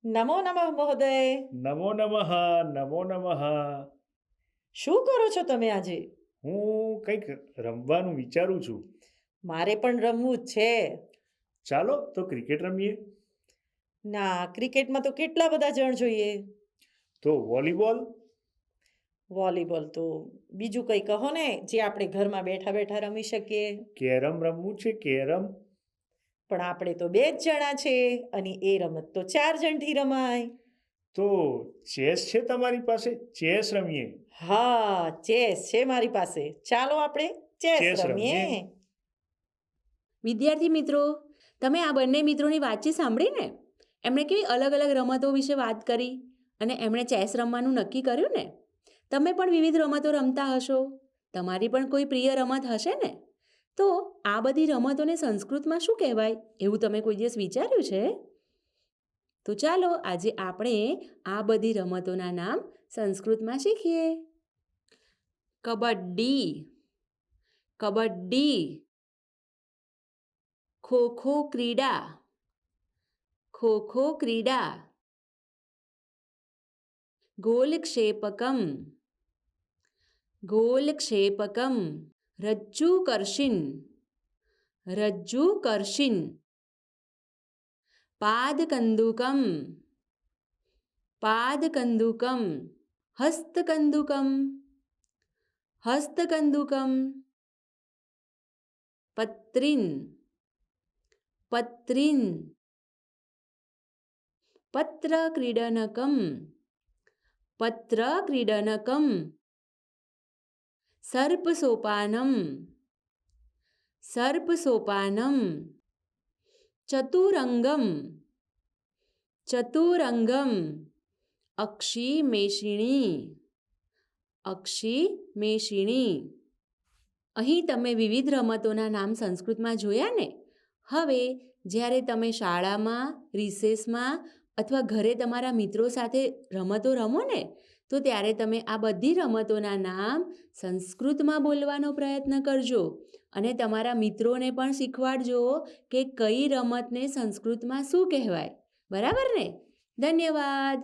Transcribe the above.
નમો નમઃ મહોદય. નમો નમઃ. નમો નમઃ. શું કરો છો તમે આજે? હું કંઈક રમવાનું વિચારું છું. મારે પણ રમવું જ છે. ચાલો તો ક્રિકેટ રમીએ. ના, ક્રિકેટમાં તો કેટલા બધા જણ જોઈએ. તો વોલીબોલ. વોલીબોલ તો બીજું કંઈ કહો ને જે આપણે ઘરમાં બેઠા બેઠા રમી શકીએ. કેરમ રમવું છે, કેરમ. પણ આપણે તો 2 જ જણા છે અને એ રમત તો 4 જણથી રમાય. તો ચેસ છે તમારી પાસે? ચેસ રમીએ. હા, ચેસ છે મારી પાસે. ચાલો આપણે ચેસ ચેસ રમીએ. રમીએ. વિદ્યાર્થી મિત્રો, તમે આ બંને મિત્રોની વાતચીત સાંભળી ને? એમણે કેવી અલગ અલગ રમતો વિશે વાત કરી અને એમણે ચેસ રમવાનું નક્કી કર્યું ને? તમે પણ વિવિધ રમતો રમતા હશો. તમારી પણ કોઈ પ્રિય રમત હશે ને? તો આ બધી રમતોને સંસ્કૃતમાં શું કહેવાય એવું તમે કોઈ દિવસ વિચાર્યું છે? તો ચાલો આજે આપણે આ બધી રમતોના નામ સંસ્કૃતમાં શીખીએ. કબડ્ડી, કબડ્ડી. ખો ખો ક્રીડા, ખો ખો ક્રીડા. ગોલક્ષેપકમ, ગોલક્ષેપકમ. રજ્જુકર્ષિન, રજ્જુકર્ષિન. પાદકંદુકમ, પાદકંદુકમ. હસ્તકંદુકમ, હસ્તકંદુકમ. પત્રિન, પત્રિન. પત્રક્રીડનકમ, પત્રક્રીડનકમ. સર્પસોપાનમ, સર્પસોપાનમ. ચતુરંગમ, ચતુરંગમ. અક્ષિમેષિણી, અક્ષિમેષિણી. અહીં તમે વિવિધ રમતોના નામ સંસ્કૃતમાં જોયા ને? હવે જ્યારે તમે શાળામાં, રિસેસમાં અથવા ઘરે તમારા મિત્રો સાથે રમતો રમો ને, તો ત્યારે તમે આ બધી રમતોના નામ સંસ્કૃતમાં બોલવાનો પ્રયત્ન કરજો અને તમારા મિત્રોને પણ શીખવાડજો કે કઈ રમતને સંસ્કૃતમાં શું કહેવાય. બરાબર ને? ધન્યવાદ.